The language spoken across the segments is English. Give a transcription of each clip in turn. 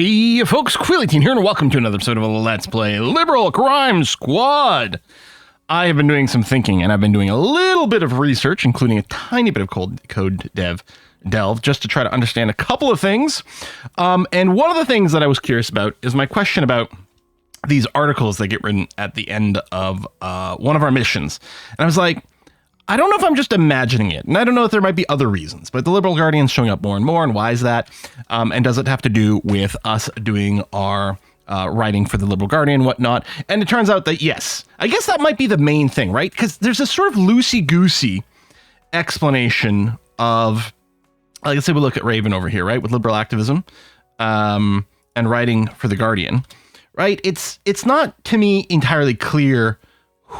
Hey folks, Quillyteen here, and welcome to another episode of Let's Play Liberal Crime Squad. I have been doing some thinking, and I've been doing a little bit of research, including a tiny bit of code delve, just to try to understand a couple of things. And one of the things that I was curious about is my question about these articles that get written at the end of one of our missions. And I was like, I don't know if I'm just imagining it, and I don't know if there might be other reasons, but the Liberal Guardian's showing up more and more, and why is that? And does it have to do with us doing our writing for the Liberal Guardian and whatnot? And it turns out that yes, I guess that might be the main thing, right? Because there's a sort of loosey-goosey explanation of, like, let's say we look at Raven over here, right, with liberal activism and writing for the Guardian, right? It's not, to me, entirely clear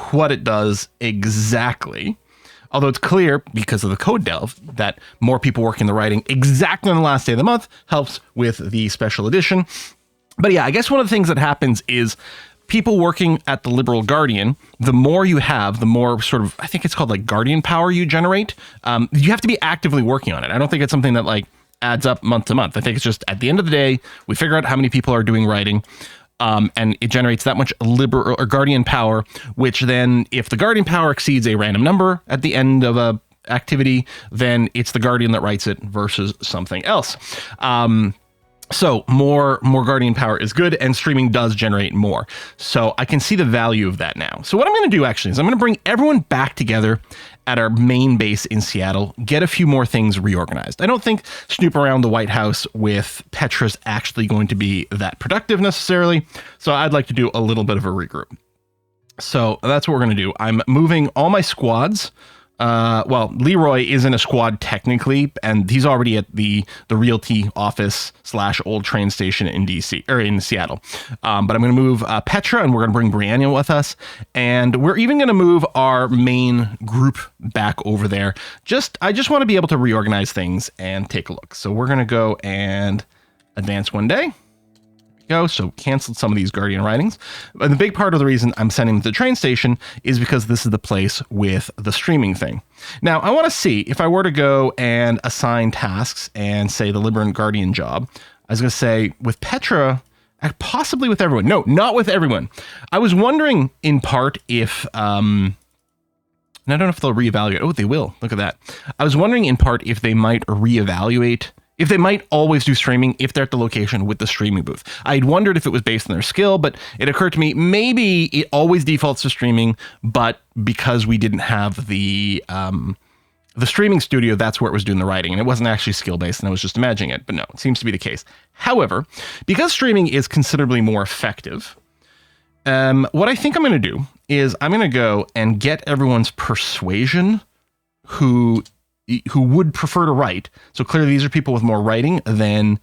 what it does exactly. Although it's clear, because of the code delve, that more people working the writing exactly on the last day of the month helps with the special edition. But yeah, I guess one of the things that happens is people working at the Liberal Guardian, the more you have, the more sort of, I think it's called like Guardian power you generate. You have to be actively working on it. I don't think it's something that like adds up month to month. I think it's just at the end of the day, we figure out how many people are doing writing. And it generates that much liberal or Guardian power, which then if the Guardian power exceeds a random number at the end of a activity, then it's the Guardian that writes it versus something else. So more Guardian power is good, and streaming does generate more. So I can see the value of that now. So what I'm going to do actually is I'm going to bring everyone back together at our main base in Seattle, get a few more things reorganized. I don't think snoop around the White House with Petra's actually going to be that productive necessarily. So I'd like to do a little bit of a regroup. So that's what we're going to do. I'm moving all my squads. Well, Leroy is in a squad technically, and he's already at the Realty office / old train station in DC or in Seattle. But I'm going to move Petra, and we're going to bring Brianna with us, and we're even going to move our main group back over there. I just want to be able to reorganize things and take a look. So we're going to go and advance one day. So canceled some of these Guardian writings. And the big part of the reason I'm sending them to the train station is because this is the place with the streaming thing. Now, I want to see if I were to go and assign tasks and say the Liberal Guardian job. I was going to say with Petra, possibly with everyone. No, not with everyone. I was wondering in part if, and I don't know if they'll reevaluate. Oh, they will. Look at that. I was wondering in part if they might reevaluate, if they might always do streaming if they're at the location with the streaming booth. I'd wondered if it was based on their skill, but it occurred to me maybe it always defaults to streaming, but because we didn't have the streaming studio, that's where it was doing the writing, and it wasn't actually skill-based, and I was just imagining it, but no, it seems to be the case. However, because streaming is considerably more effective, what I think I'm going to do is I'm going to go and get everyone's persuasion who would prefer to write. So clearly these are people with more writing than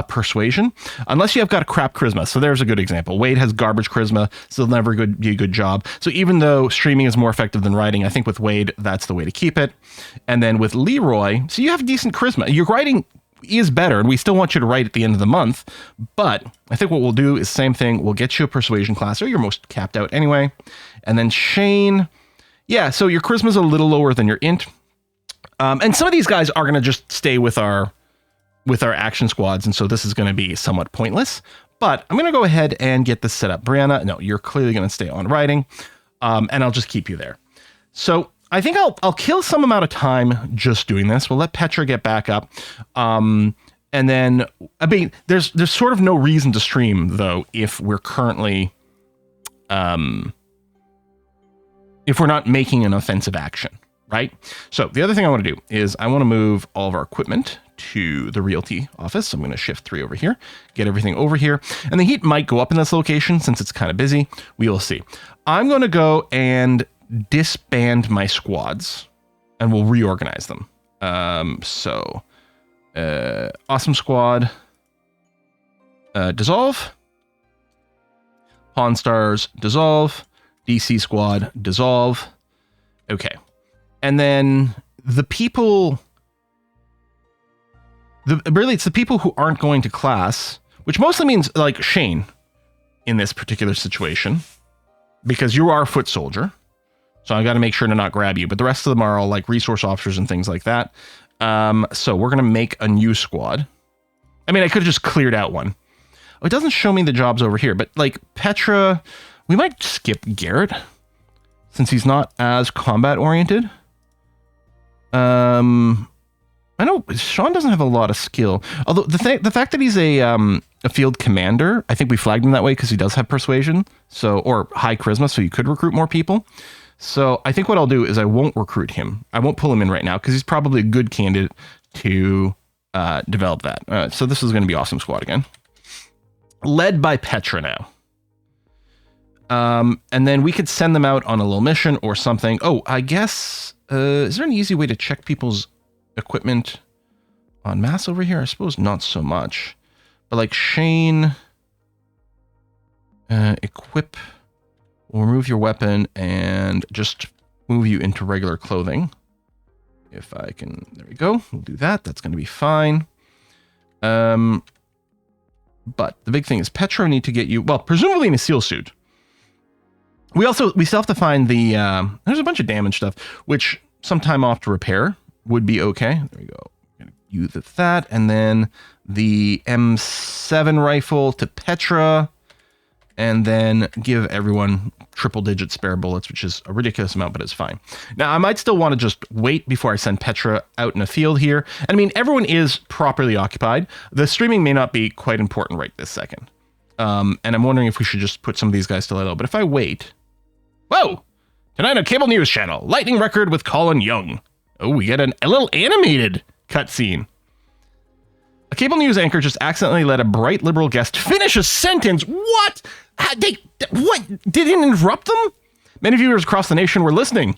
persuasion, unless you have got a crap charisma. So there's a good example. Wade has garbage charisma, so it'll never be a good job. So even though streaming is more effective than writing, I think with Wade, that's the way to keep it. And then with Leroy, so you have decent charisma. Your writing is better, and we still want you to write at the end of the month. But I think what we'll do is the same thing. We'll get you a persuasion class, or you're most capped out anyway. And then Shane, yeah, so your charisma is a little lower than your int. And some of these guys are going to just stay with our action squads, and so this is going to be somewhat pointless. But I'm going to go ahead and get this set up. Brianna, no, you're clearly going to stay on writing, and I'll just keep you there. So I think I'll kill some amount of time just doing this. We'll let Petra get back up, and then I mean, there's sort of no reason to stream though if we're currently if we're not making an offensive action. Right. So the other thing I want to do is I want to move all of our equipment to the Realty office. So I'm going to shift 3 over here, get everything over here, and the heat might go up in this location since it's kind of busy. We will see. I'm going to go and disband my squads and we'll reorganize them. Awesome Squad, dissolve, Pawn Stars, dissolve, DC Squad, dissolve. Okay. And then the people, it's the people who aren't going to class, which mostly means like Shane in this particular situation, because you are a foot soldier. So I got to make sure to not grab you, but the rest of them are all like resource officers and things like that. So we're going to make a new squad. I mean, I could have just cleared out one. Oh, it doesn't show me the jobs over here, but like Petra, we might skip Garrett since he's not as combat oriented. I know Sean doesn't have a lot of skill, although the fact that he's a field commander, I think we flagged him that way because he does have persuasion, so, or high charisma, so you could recruit more people. So I think what I'll do is I won't recruit him. I won't pull him in right now because he's probably a good candidate to develop that. So this is going to be Awesome Squad again. Led by Petra now. And then we could send them out on a little mission or something. Oh, I guess, is there an easy way to check people's equipment en masse over here? I suppose not so much. But like Shane, equip... We'll remove your weapon and just move you into regular clothing. If I can, there we go. We'll do that. That's going to be fine. But the big thing is Petra need to get you, well, presumably in a SEAL suit. We still have to find the, there's a bunch of damage stuff, which some time off to repair would be okay. There we go. Use that. And then the M7 rifle to Petra. And then give everyone triple-digit spare bullets, which is a ridiculous amount, but it's fine. Now, I might still want to just wait before I send Petra out in the field here. And I mean, everyone is properly occupied. The streaming may not be quite important right this second. And I'm wondering if we should just put some of these guys to lay low. But if I wait... Whoa! Tonight on Cable News Channel, lightning record with Colin Young. Oh, we get a little animated cutscene. A cable news anchor just accidentally let a bright liberal guest finish a sentence. What? What? Did it interrupt them? Many viewers across the nation were listening.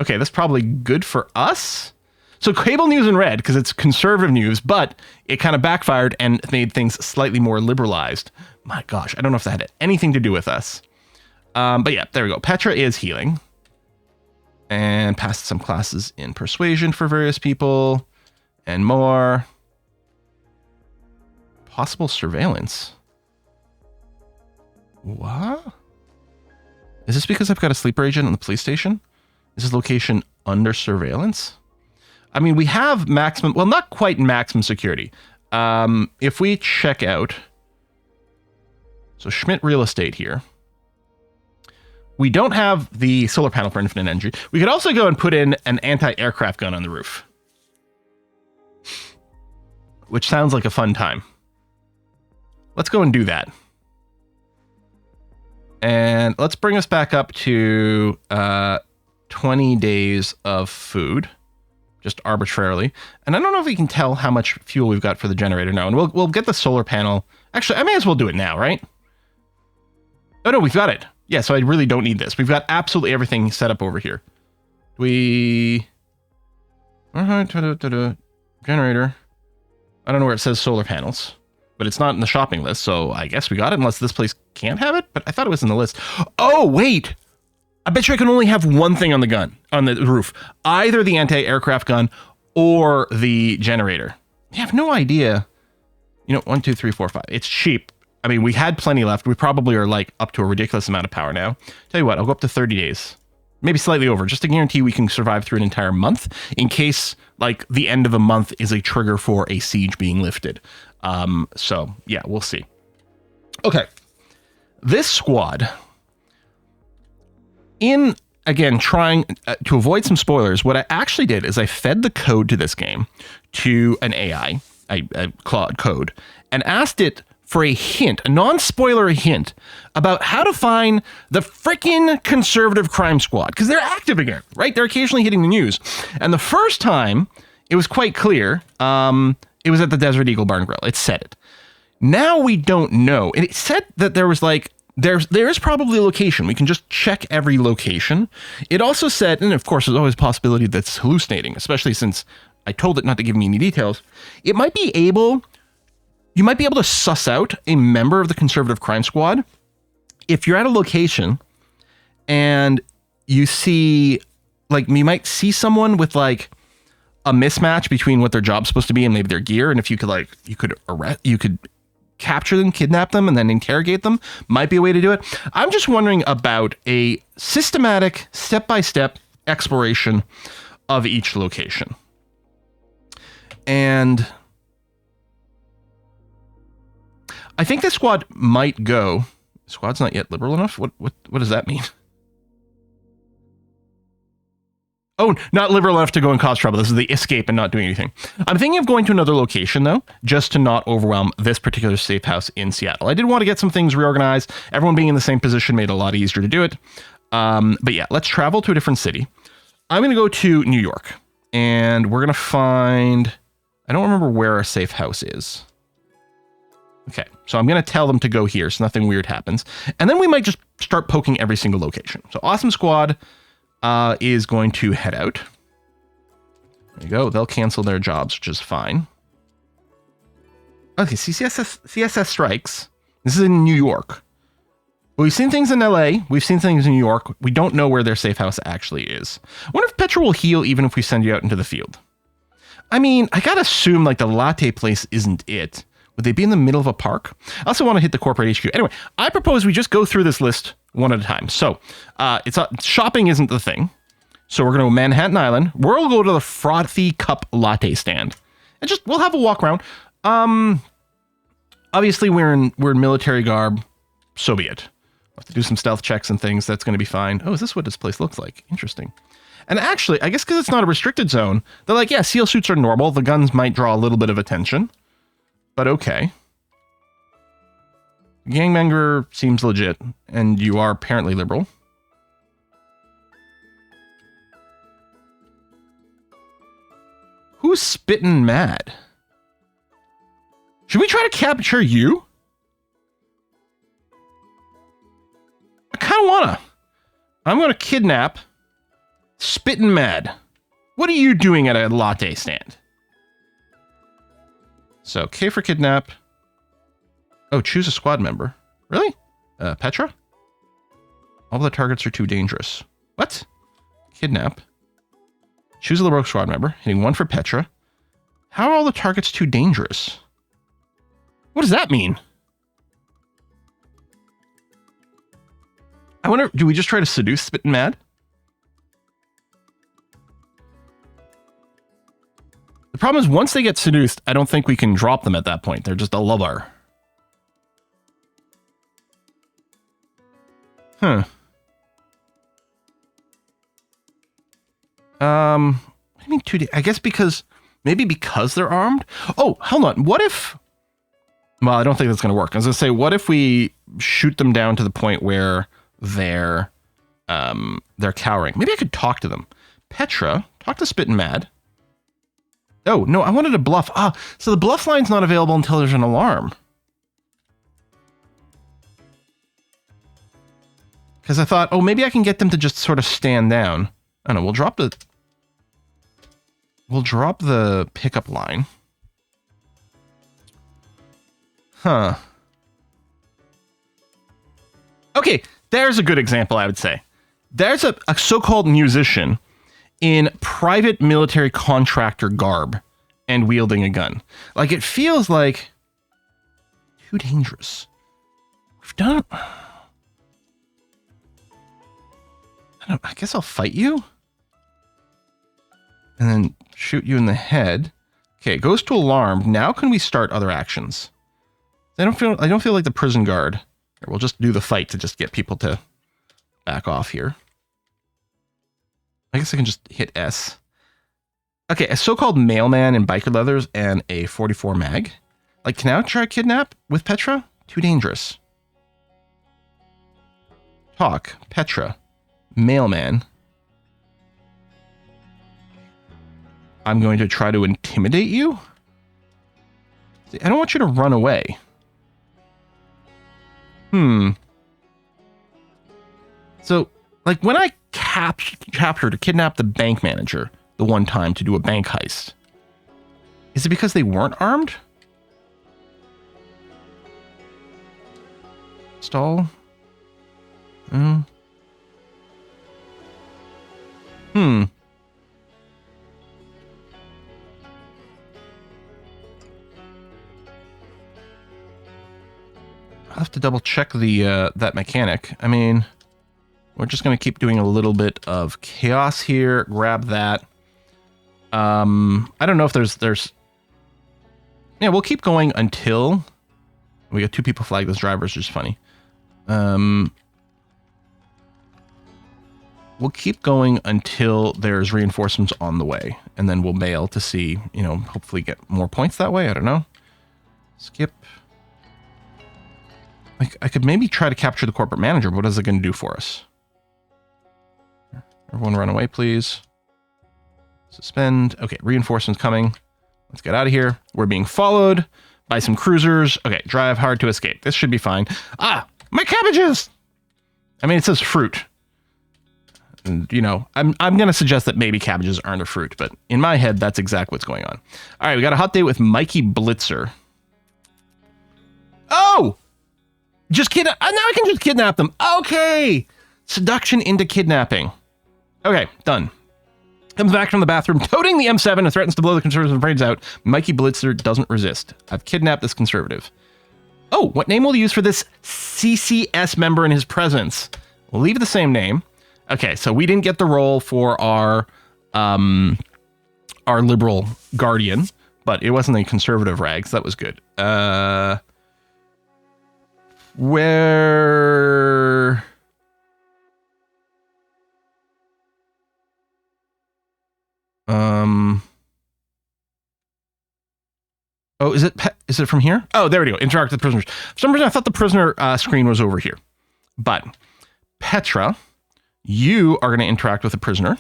Okay, that's probably good for us. So cable news in red because it's conservative news, but it kind of backfired and made things slightly more liberalized. My gosh, I don't know if that had anything to do with us. But yeah, there we go. Petra is healing. And passed some classes in persuasion for various people and more. Possible surveillance. What? Is this because I've got a sleeper agent on the police station? Is this location under surveillance? I mean, we have maximum, well, not quite maximum security. If we check out, so Schmidt Real Estate here, we don't have the solar panel for infinite energy. We could also go and put in an anti-aircraft gun on the roof, which sounds like a fun time. Let's go and do that. And let's bring us back up to 20 days of food, just arbitrarily. And I don't know if we can tell how much fuel we've got for the generator now. And we'll get the solar panel. Actually, I may as well do it now, right? Oh, no, we've got it. Yeah, so I really don't need this. We've got absolutely everything set up over here. Generator. I don't know where it says solar panels. But it's not in the shopping list, so I guess we got it, unless this place can't have it. But I thought it was in the list. Oh, wait. I bet you I can only have one thing on the gun, on the roof. Either the anti-aircraft gun or the generator. I have no idea. You know, 1, 2, 3, 4, 5. It's cheap. I mean, we had plenty left. We probably are like up to a ridiculous amount of power now. Tell you what, I'll go up to 30 days. Maybe slightly over, just to guarantee we can survive through an entire month in case like the end of a month is a trigger for a siege being lifted. So yeah, we'll see. Okay. This squad, in again, trying to avoid some spoilers, what I actually did is I fed the code to this game to an AI, a Claude code, and asked it for a hint, a non-spoiler hint about how to find the freaking conservative crime squad, because they're active again, right? They're occasionally hitting the news. And the first time it was quite clear, it was at the Desert Eagle Barn Grill. It said it. Now we don't know. And it said that there was like, there is probably a location. We can just check every location. It also said, and of course there's always a possibility that's hallucinating, especially since I told it not to give me any details. You might be able to suss out a member of the conservative crime squad if you're at a location and you see, like, you might see someone with like a mismatch between what their job's supposed to be and maybe their gear. And if you could you could capture them, kidnap them, and then interrogate them, might be a way to do it. I'm just wondering about a systematic step-by-step exploration of each location. And I think this squad might go. Squad's not yet liberal enough? What does that mean? Oh, not liberal enough to go and cause trouble. This is the escape and not doing anything. I'm thinking of going to another location, though, just to not overwhelm this particular safe house in Seattle. I did want to get some things reorganized. Everyone being in the same position made it a lot easier to do it. But yeah, let's travel to a different city. I'm going to go to New York, and we're going to find... I don't remember where our safe house is. Okay, so I'm going to tell them to go here so nothing weird happens. And then we might just start poking every single location. So Awesome Squad... is going to head out. There you go. They'll cancel their jobs, which is fine. Okay, CSS strikes. This is in New York. Well, we've seen things in LA. We've seen things in New York. We don't know where their safe house actually is. I wonder if Petra will heal even if we send you out into the field. I mean, I gotta assume like the latte place isn't it. Would they be in the middle of a park? I also want to hit the corporate HQ. Anyway, I propose we just go through this list one at a time. So shopping isn't the thing. So we're going to go Manhattan Island. We'll go to the Frothy Cup Latte stand. And we'll have a walk around. Obviously, we're in military garb. So be it. We'll have to do some stealth checks and things. That's going to be fine. Oh, is this what this place looks like? Interesting. And actually, I guess because it's not a restricted zone, they're like, yeah, SEAL suits are normal. The guns might draw a little bit of attention. But okay. Gangbanger seems legit, and you are apparently liberal. Who's spittin' mad? Should we try to capture you? I kind of wanna. I'm gonna kidnap Spittin' Mad. What are you doing at a latte stand? So, K for kidnap. Oh, choose a squad member. Really? Petra? All the targets are too dangerous. What? Kidnap. Choose a liberal squad member. Hitting 1 for Petra. How are all the targets too dangerous? What does that mean? I wonder, do we just try to seduce Spittin' Mad? The problem is, once they get seduced, I don't think we can drop them at that point. They're just a lover. Huh. What do you mean 2D? I guess maybe because they're armed? Oh, hold on. What if... Well, I don't think that's going to work. I was going to say, what if we shoot them down to the point where they're cowering? Maybe I could talk to them. Petra, talk to Spittin' Mad. Oh, no, I wanted to bluff. Ah, so the bluff line's not available until there's an alarm. Because I thought, oh, maybe I can get them to just sort of stand down. I don't know, we'll drop the pickup line. Huh. Okay, there's a good example, I would say. There's a so-called musician in private military contractor garb and wielding a gun. Like, it feels like too dangerous. We've done... I guess I'll fight you. And then shoot you in the head. Okay, it goes to alarmed. Now can we start other actions? I don't feel like the prison guard. Here, we'll just do the fight to just get people to back off here. I guess I can just hit S. Okay, a so-called mailman in biker leathers and a 44 mag. Like, can I try kidnap with Petra? Too dangerous. Talk, Petra, mailman. I'm going to try to intimidate you? See, I don't want you to run away. So, like, when I captured or kidnapped the bank manager the one time to do a bank heist, is it because they weren't armed? Stall? I'll have to double check the that mechanic. I mean, we're just going to keep doing a little bit of chaos here. Grab that. I don't know if there's... Yeah, we'll keep going until We got 2 people flagged as drivers, which is funny. We'll keep going until there's reinforcements on the way, and then we'll mail to see, you know, hopefully get more points that way. I don't know. Skip. Like, I could maybe try to capture the corporate manager, but what is it going to do for us? Everyone run away, please. Suspend. Okay, reinforcements coming. Let's get out of here. We're being followed by some cruisers. Okay, drive hard to escape. This should be fine. Ah, my cabbages! I mean, it says fruit. And, you know, I'm going to suggest that maybe cabbages aren't a fruit, but in my head, that's exactly what's going on. All right, we got a hot date with Mikey Blitzer. Oh! Just now I can just kidnap them. Okay! Seduction into kidnapping. Okay, done. Comes back from the bathroom, toting the M7 and threatens to blow the conservative brains out. Mikey Blitzer doesn't resist. I've kidnapped this conservative. Oh, what name will he use for this CCS member in his presence? We'll leave the same name. Okay, so we didn't get the role for our liberal guardian, but it wasn't a conservative rag, so that was good. Where... Oh, is it from here? Oh, there we go. Interact with prisoners. For some reason, I thought the prisoner screen was over here. But Petra, you are going to interact with a prisoner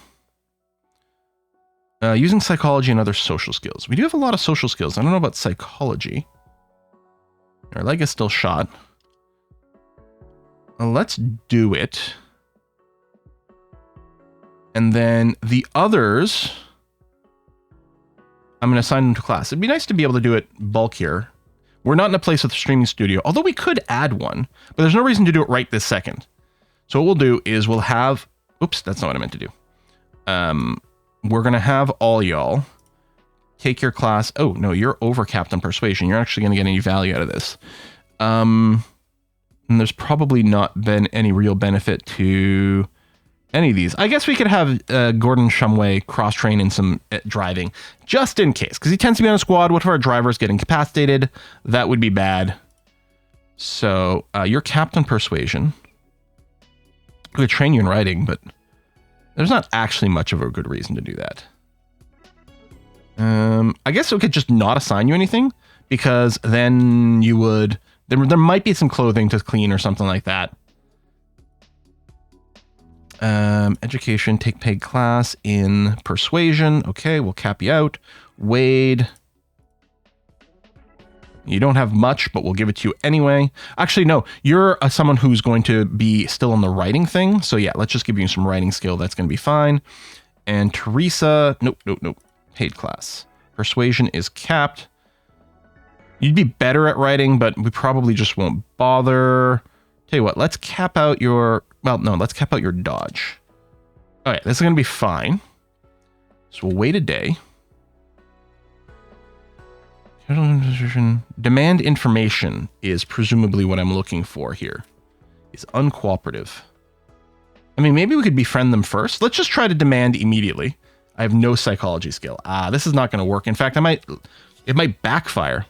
using psychology and other social skills. We do have a lot of social skills. I don't know about psychology. Our leg is still shot. Let's do it. And then the others, I'm going to assign them to class. It'd be nice to be able to do it bulkier. We're not in a place with a streaming studio, although we could add one, but there's no reason to do it right this second. So what we'll do is we'll have, oops, that's not what I meant to do. We're going to have all y'all take your class. Oh, no, you're overcapped on persuasion. You're actually going to get any value out of this. And there's probably not been any real benefit to any of these. I guess we could have Gordon Shumway cross-train in some driving, just in case, because he tends to be on a squad. What if our drivers get incapacitated? That would be bad. So you're capped on persuasion. We could train you in writing, but there's not actually much of a good reason to do that. I guess we could just not assign you anything, because then you would... There might be some clothing to clean or something like that. Education, take paid class in persuasion. Okay, we'll cap you out. Wade. You don't have much, but we'll give it to you anyway. Actually, no, you're someone who's going to be still on the writing thing. So yeah, let's just give you some writing skill. That's going to be fine. And Teresa, nope. Paid class. Persuasion is capped. You'd be better at writing, but we probably just won't bother. Tell you what, let's cap out your... Well, no, let's cap out your dodge. All right, this is going to be fine. So we'll wait a day. Demand information is presumably what I'm looking for here. It's uncooperative. I mean, maybe we could befriend them first. Let's just try to demand immediately. I have no psychology skill. This is not going to work. In fact, it might backfire.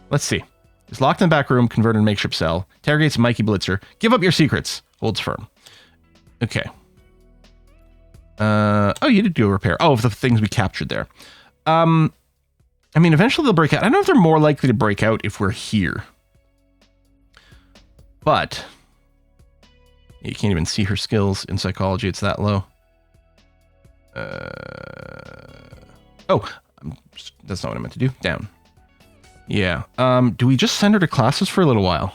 Let's see. Is locked in the back room, converted to makeshift cell. Interrogates Mikey Blitzer. Give up your secrets. Holds firm. Okay. Oh, you did do a repair. Oh, of the things we captured there. I mean, eventually they'll break out. I don't know if they're more likely to break out if we're here. But you can't even see her skills in psychology. It's that low. That's not what I meant to do. Down. Yeah. Do we just send her to classes for a little while?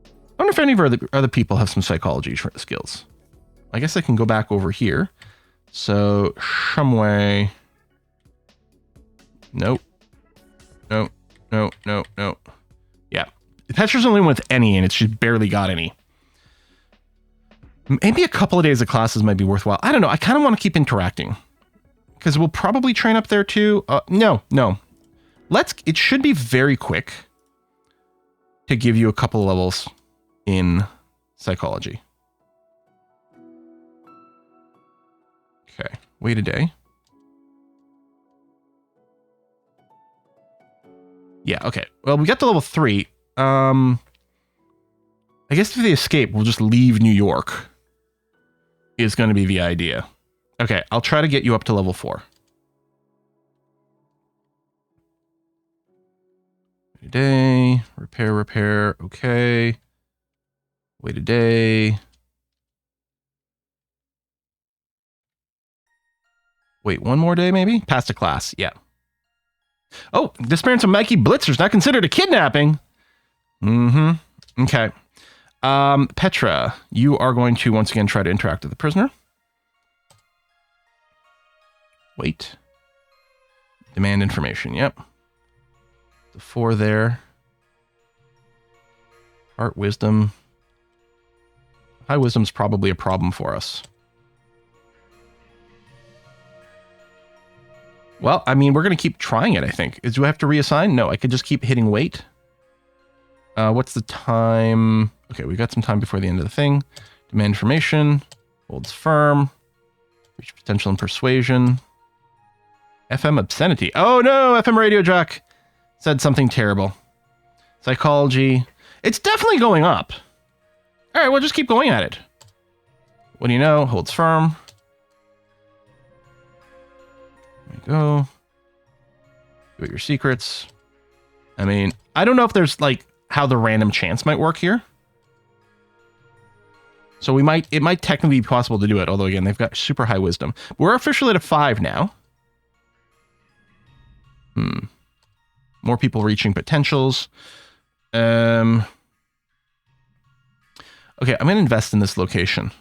I wonder if any of our other people have some psychology skills. I guess I can go back over here. So, Shumway. Nope. No. Yeah. Petra's only one with any, and it's just barely got any. Maybe a couple of days of classes might be worthwhile. I don't know. I kind of want to keep interacting. Because we'll probably train up there too. No. It should be very quick to give you a couple levels in psychology. Okay, wait a day. Yeah, okay. Well, we got to level 3. I guess if they escape, we'll just leave New York. Is going to be the idea. Okay, I'll try to get you up to level 4. Wait a day. Repair. Okay. Wait a day. Wait, one more day maybe? Past a class, yeah. Oh, disappearance of Mikey Blitzer's not considered a kidnapping. Mm-hmm. Okay. Petra, you are going to once again try to interact with the prisoner. Wait. Demand information, yep. The 4 there. Art, wisdom. High wisdom's probably a problem for us. Well, I mean, we're going to keep trying it, I think. Do I have to reassign? No, I could just keep hitting wait. What's the time? Okay, we got some time before the end of the thing. Demand information. Holds firm. Reach potential and persuasion. FM obscenity. Oh no, FM radio jock said something terrible. Psychology. It's definitely going up. All right, we'll just keep going at it. What do you know? Holds firm. There you go. Give it your secrets. I mean, I don't know if there's like how the random chance might work here. So it might technically be possible to do it. Although again, they've got super high wisdom. We're officially at a 5 now. More people reaching potentials. Okay, I'm going to invest in this location.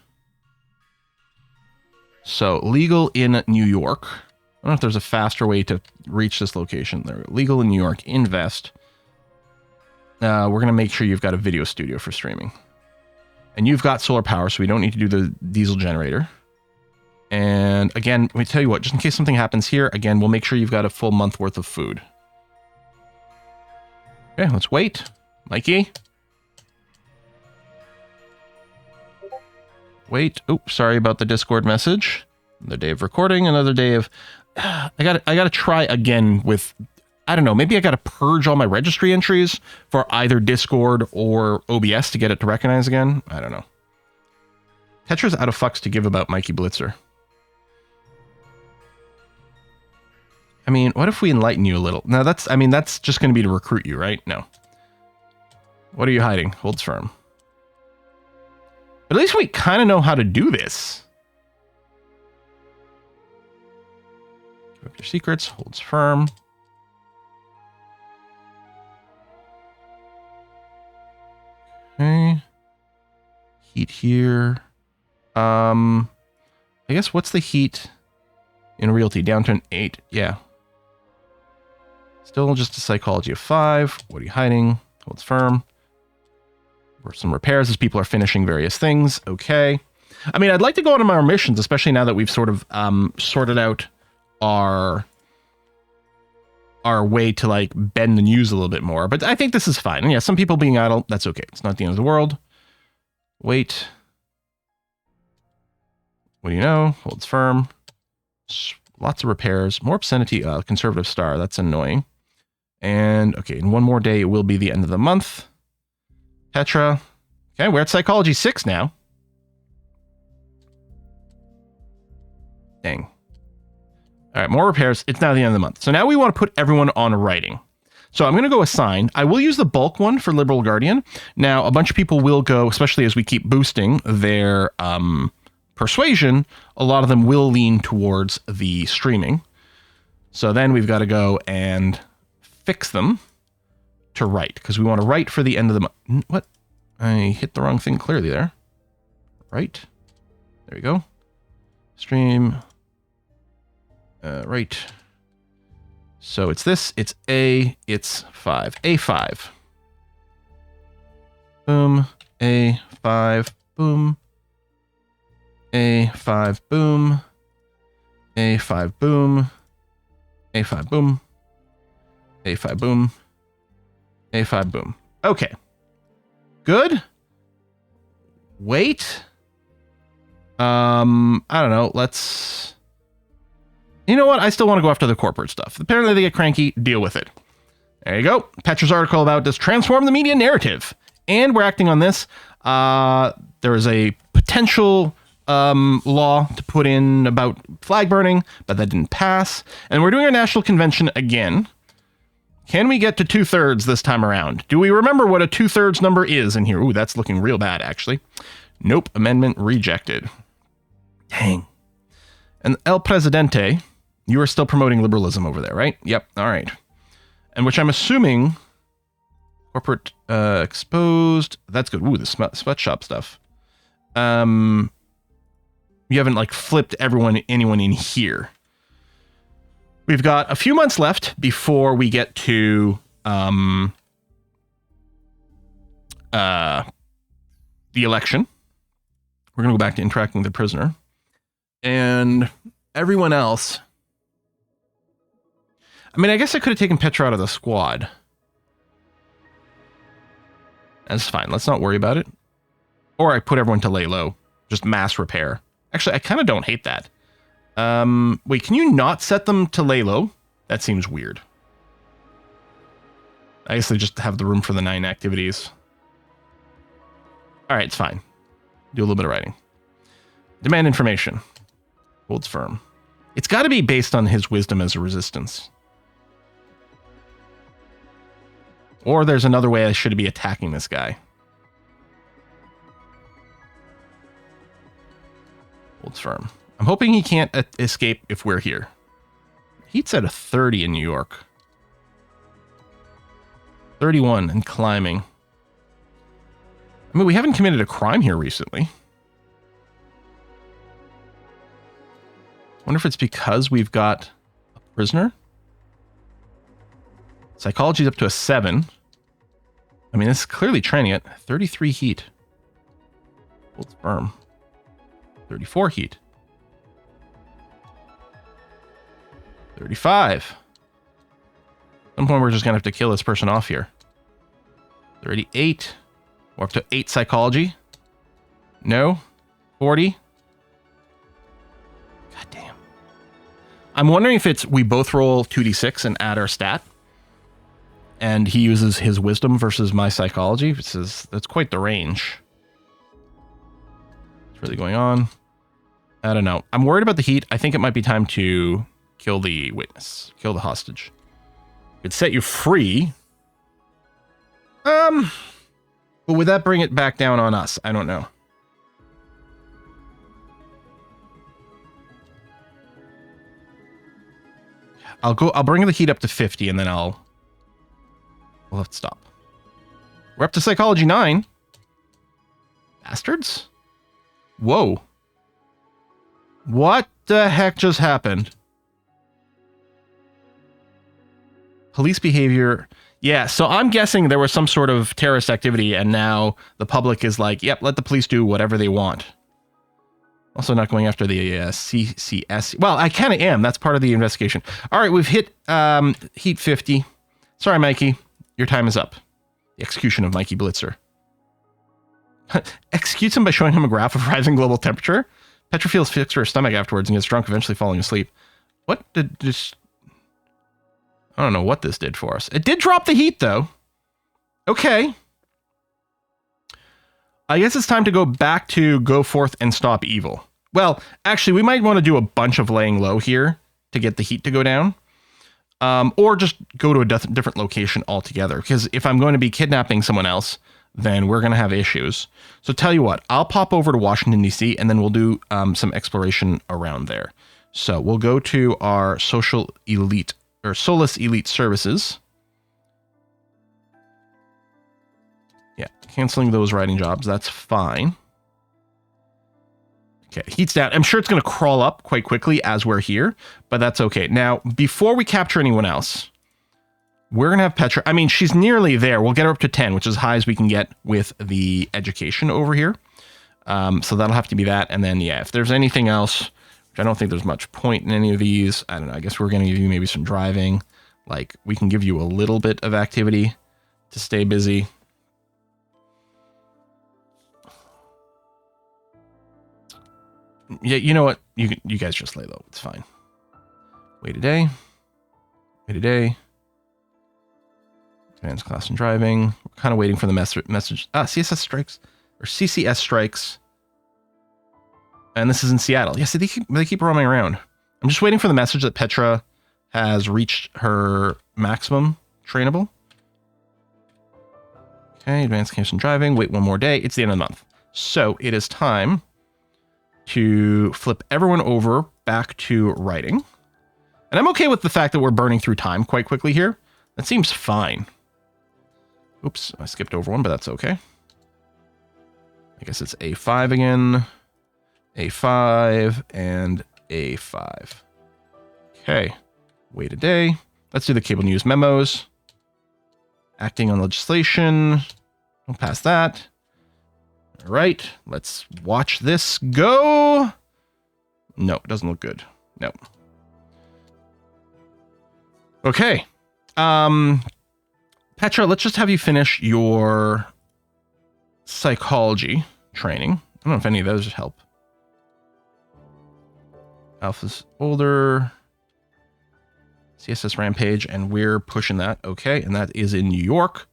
So, legal in New York. I don't know if there's a faster way to reach this location. There, legal in New York, invest. We're going to make sure you've got a video studio for streaming. And you've got solar power, so we don't need to do the diesel generator. And again, let me tell you what, just in case something happens here, again, we'll make sure you've got a full month worth of food. Okay, let's wait. Mikey. Wait. Oops, sorry about the Discord message. Another day of recording, another day of... I gotta try again with... I don't know, maybe I gotta purge all my registry entries for either Discord or OBS to get it to recognize again. I don't know. Tetra's out of fucks to give about Mikey Blitzer. I mean, what if we enlighten you a little? No, that's just going to be to recruit you, right? No. What are you hiding? Holds firm. But at least we kind of know how to do this. Give up your secrets. Holds firm. Okay. Heat here. I guess what's the heat in realty? Down to an 8. Yeah. Still just a psychology of 5. What are you hiding? Holds firm. Or some repairs as people are finishing various things. Okay. I mean, I'd like to go on our missions, especially now that we've sort of sorted out our way to like bend the news a little bit more. But I think this is fine. And yeah, some people being idle, that's okay. It's not the end of the world. Wait. What do you know? Holds firm. Lots of repairs. More obscenity. Conservative star. That's annoying. And okay, in one more day, it will be the end of the month. Petra. Okay, we're at psychology 6 now. Dang. All right, more repairs. It's now the end of the month. So now we want to put everyone on writing. So I'm going to go assign. I will use the bulk one for Liberal Guardian. Now, a bunch of people will go, especially as we keep boosting their persuasion, a lot of them will lean towards the streaming. So then we've got to go and fix them to write, because we want to write for the end of the month. What? I hit the wrong thing clearly there. Right. There we go. Stream. Right. So it's this. It's A. It's 5. A5. Boom. A5. Boom. A5. Boom. A5. Boom. A5. Boom. A5. Boom. A5. Boom. Okay. Good. Wait. I don't know. Let's... You know what? I still want to go after the corporate stuff. Apparently they get cranky. Deal with it. There you go. Petra's article about does transform the media narrative. And we're acting on this. There is a potential law to put in about flag burning, but that didn't pass. And we're doing our national convention again. Can we get to 2/3 this time around? Do we remember what a 2/3 number is in here? Ooh, that's looking real bad, actually. Nope, amendment rejected. Dang. And El Presidente, you are still promoting liberalism over there, right? Yep, all right. And which I'm assuming, corporate exposed, that's good. Ooh, the sweatshop stuff. You haven't like flipped anyone in here. We've got a few months left before we get to the election. We're going to go back to interacting with the prisoner. And everyone else... I mean, I guess I could have taken Petra out of the squad. That's fine. Let's not worry about it. Or I put everyone to lay low. Just mass repair. Actually, I kind of don't hate that. Wait, can you not set them to lay low? That seems weird. I guess they just have the room for the 9 activities. All right, it's fine. Do a little bit of writing. Demand information. Holds firm. It's got to be based on his wisdom as a resistance. Or there's another way I should be attacking this guy. Holds firm. I'm hoping he can't escape if we're here. Heat's at a 30 in New York. 31 and climbing. I mean, we haven't committed a crime here recently. Wonder if it's because we've got a prisoner. Psychology's up to a 7. I mean, it's clearly training it. 33 heat. Holds firm. 34 heat. 35. At some point, we're just going to have to kill this person off here. 38. We're up to 8 psychology. No. 40. God damn. I'm wondering if it's we both roll 2d6 and add our stat. And he uses his wisdom versus my psychology. That's quite the range. What's really going on? I don't know. I'm worried about the heat. I think it might be time to kill the witness. Kill the hostage. It'd set you free. But would that bring it back down on us? I don't know. I'll bring the heat up to 50 and then we'll have to stop. We're up to psychology 9. Bastards? Whoa. What the heck just happened? Police behavior. Yeah, so I'm guessing there was some sort of terrorist activity and now the public is like, yep, let the police do whatever they want. Also not going after the CCS. Well, I kind of am. That's part of the investigation. All right, we've hit heat 50. Sorry, Mikey. Your time is up. The execution of Mikey Blitzer. Executes him by showing him a graph of rising global temperature. Petra feels fixed to her stomach afterwards and gets drunk, eventually falling asleep. What did this... I don't know what this did for us. It did drop the heat, though. Okay. I guess it's time to go back to go forth and stop evil. Well, actually, we might want to do a bunch of laying low here to get the heat to go down. Or just go to a different location altogether. Because if I'm going to be kidnapping someone else, then we're going to have issues. So tell you what, I'll pop over to Washington, D.C., and then we'll do some exploration around there. So we'll go to our social elite, or Solus Elite Services. Yeah, canceling those writing jobs. That's fine. Okay, heat's down. I'm sure it's going to crawl up quite quickly as we're here, but that's okay. Now, before we capture anyone else, we're going to have Petra. I mean, she's nearly there. We'll get her up to 10, which is as high as we can get with the education over here. So that'll have to be that. And then, yeah, if there's anything else, which I don't think there's much point in any of these. I don't know. I guess we're going to give you maybe some driving. Like, we can give you a little bit of activity to stay busy. Yeah, you know what? You guys just lay low. It's fine. Wait a day. Wait a day. Advanced class and driving. We're kind of waiting for the message. CSS strikes, or CCS strikes. And this is in Seattle. Yes, they keep roaming around. I'm just waiting for the message that Petra has reached her maximum trainable. Okay, advanced class and driving. Wait one more day. It's the end of the month. So it is time to flip everyone over back to writing. And I'm okay with the fact that we're burning through time quite quickly here. That seems fine. Oops, I skipped over one, but that's okay. I guess it's A5 again. A5 and A5. Okay, wait a day. Let's do the cable news memos. Acting on legislation. Don't pass that. All right, let's watch this go. No, it doesn't look good. No. Okay. Petra, let's just have you finish your psychology training. I don't know if any of those help. Alpha's older. CSS Rampage, and we're pushing that. Okay, and that is in New York.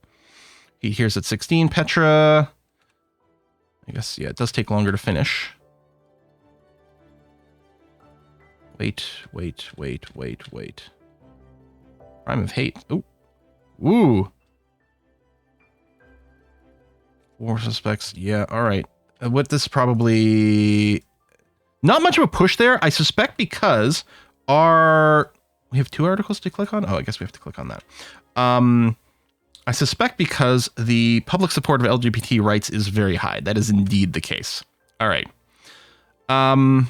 He here's at 16. Petra. I guess, yeah, it does take longer to finish. Wait. Crime of hate. Ooh. Ooh. 4 suspects. Yeah, all right. What this probably... Not much of a push there, I suspect, because we have 2 articles to click on? Oh, I guess we have to click on that. I suspect because the public support of LGBT rights is very high. That is indeed the case. All right. I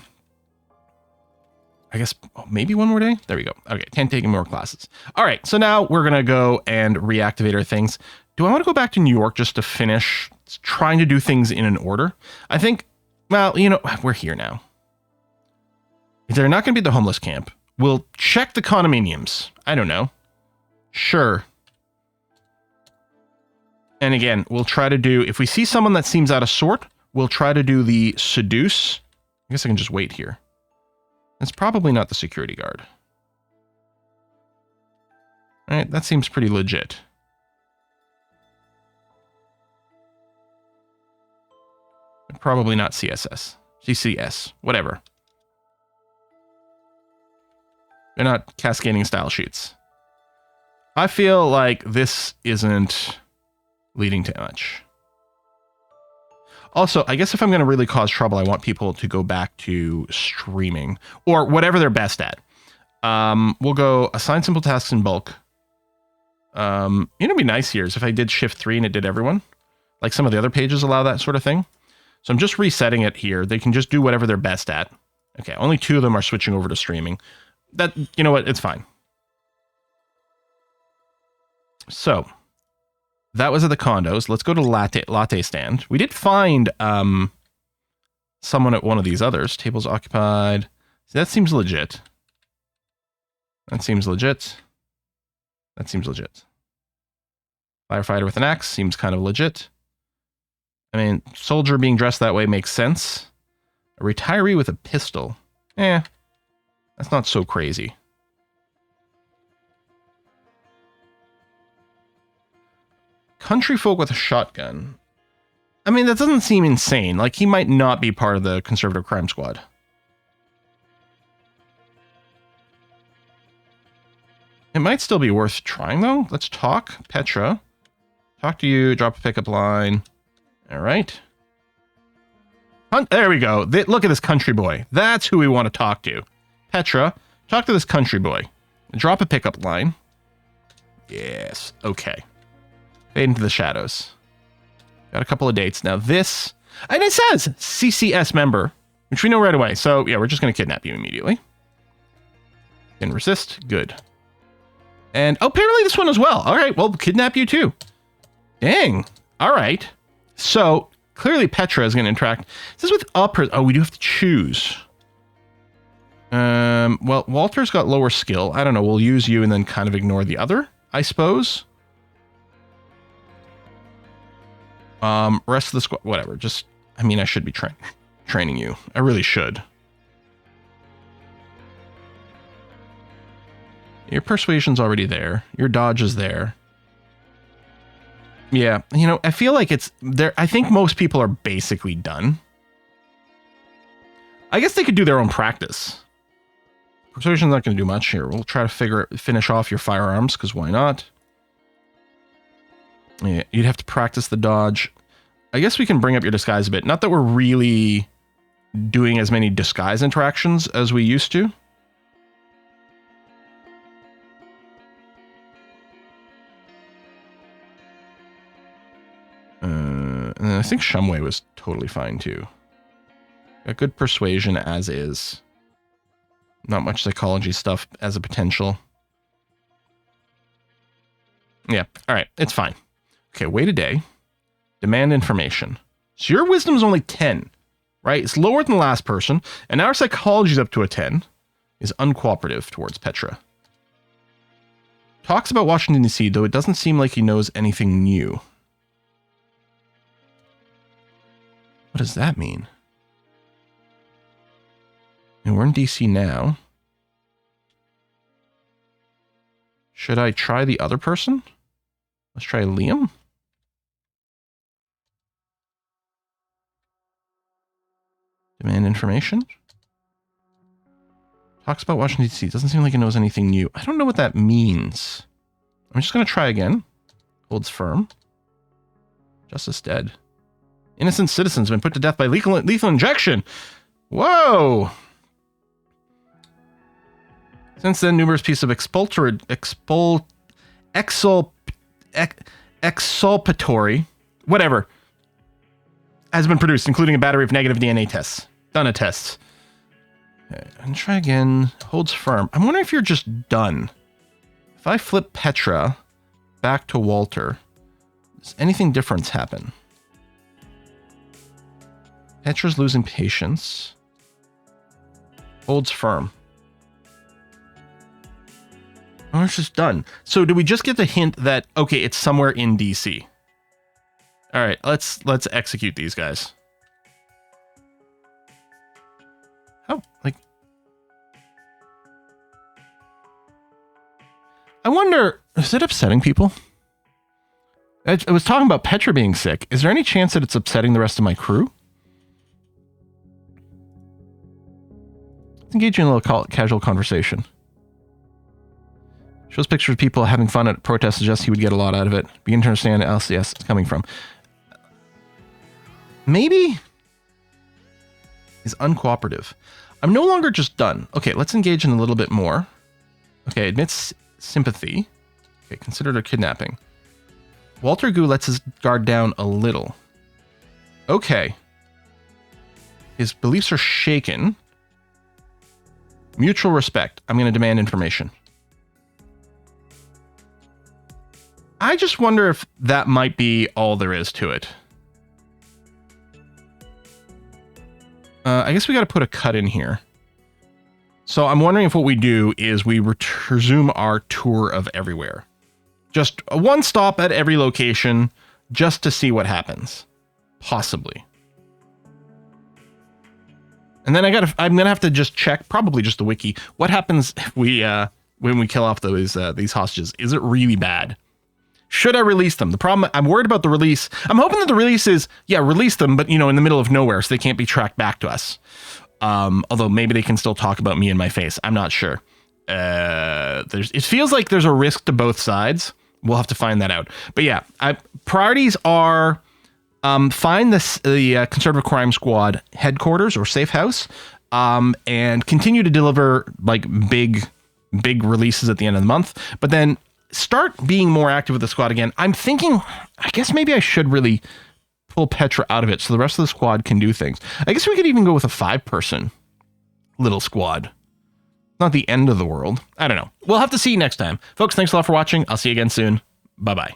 guess maybe one more day. There we go. Okay, can't take any more classes. All right, so now we're going to go and reactivate our things. Do I want to go back to New York just to finish trying to do things in an order? I think, well, you know, we're here now. If they're not going to be the homeless camp, we'll check the condominiums. I don't know. Sure. And again, we'll try to do, if we see someone that seems out of sort, we'll try to do the seduce. I guess I can just wait here. It's probably not the security guard. All right, that seems pretty legit. Probably not CSS. CCS, whatever. They're not cascading style sheets. I feel like this isn't leading to much. Also, I guess if I'm going to really cause trouble, I want people to go back to streaming or whatever they're best at. We'll go assign simple tasks in bulk. You know, it'd be nice here is if I did shift 3 and it did everyone. Like some of the other pages allow that sort of thing. So I'm just resetting it here. They can just do whatever they're best at. Okay, only 2 of them are switching over to streaming. That, you know what, it's fine. So that was at the condos. Let's go to latte stand. We did find someone at one of these others. Tables occupied. See, that seems legit. That seems legit. That seems legit. Firefighter with an axe seems kind of legit. I mean, soldier being dressed that way makes sense. A retiree with a pistol. That's not so crazy. Country folk with a shotgun. I mean, that doesn't seem insane. Like, he might not be part of the conservative crime squad. It might still be worth trying, though. Let's talk. Petra. Talk to you. Drop a pickup line. All right. There we go. Look at this country boy. That's who we want to talk to. Petra, talk to this country boy. Drop a pickup line. Yes. Okay. Fade into the shadows. Got a couple of dates. Now this... And it says CCS member, which we know right away. So, yeah, we're just going to kidnap you immediately. Can resist. Good. And apparently this one as well. All right, well, kidnap you too. Dang. All right. So, clearly Petra is going to interact. Is this with up or... Oh, we do have to choose. Well, Walter's got lower skill. I don't know. We'll use you and then kind of ignore the other, I suppose. Rest of the squad, whatever. Just, I mean, I should be training you. I really should. Your persuasion's already there. Your dodge is there. Yeah, you know, I feel like it's there. I think most people are basically done. I guess they could do their own practice. Persuasion's not going to do much here. We'll try to finish off your firearms, because why not? Yeah, you'd have to practice the dodge. I guess we can bring up your disguise a bit. Not that we're really doing as many disguise interactions as we used to. And I think Shumway was totally fine too. Got good persuasion as is. Not much psychology stuff as a potential. Yeah, all right, it's fine. Okay, wait a day. Demand information. So your wisdom is only 10, right? It's lower than the last person, and now our psychology is up to a 10. Is uncooperative towards Petra. Talks about Washington, D.C., though it doesn't seem like he knows anything new. What does that mean? And we're in D.C. now. Should I try the other person? Let's try Liam. Demand information. Talks about Washington, D.C. Doesn't seem like he knows anything new. I don't know what that means. I'm just going to try again. Holds firm. Justice dead. Innocent citizens have been put to death by lethal injection. Whoa! Since then, numerous pieces of exculpatory, whatever, has been produced, including a battery of negative DNA tests. Done a test. Okay, and try again. Holds firm. I'm wondering if you're just done. If I flip Petra back to Walter, does anything different happen? Petra's losing patience. Holds firm. Oh, it's just done. So do we just get the hint that, okay, it's somewhere in DC? All right, let's execute these guys. How, like... I wonder, is it upsetting people? I was talking about Petra being sick. Is there any chance that it's upsetting the rest of my crew? Let's engage in a little casual conversation. Shows pictures of people having fun at protests, suggests he would get a lot out of it. Begin to understand LCS is coming from. Maybe he's uncooperative. I'm no longer just done. Okay, let's engage in a little bit more. Okay, admits sympathy. Okay, considered a kidnapping. Walter Gu lets his guard down a little. Okay. His beliefs are shaken. Mutual respect. I'm going to demand information. I just wonder if that might be all there is to it. I guess we got to put a cut in here. So I'm wondering if what we do is we resume our tour of everywhere. Just a one stop at every location just to see what happens. Possibly. And then I'm going to have to just check, probably just the wiki, what happens if when we kill off these hostages? Is it really bad? Should I release them? The problem, I'm worried about the release. I'm hoping that the release is, yeah, release them, but, you know, in the middle of nowhere, so they can't be tracked back to us. Although maybe they can still talk about me in my face. I'm not sure. It feels like there's a risk to both sides. We'll have to find that out. But yeah, priorities are find the Conservative Crime Squad headquarters or safe house, and continue to deliver like big releases at the end of the month. But then start being more active with the squad again. I'm thinking, I guess maybe I should really pull Petra out of it so the rest of the squad can do things. I guess we could even go with a 5-person little squad. Not the end of the world. I don't know. We'll have to see next time. Folks, thanks a lot for watching. I'll see you again soon. Bye-bye.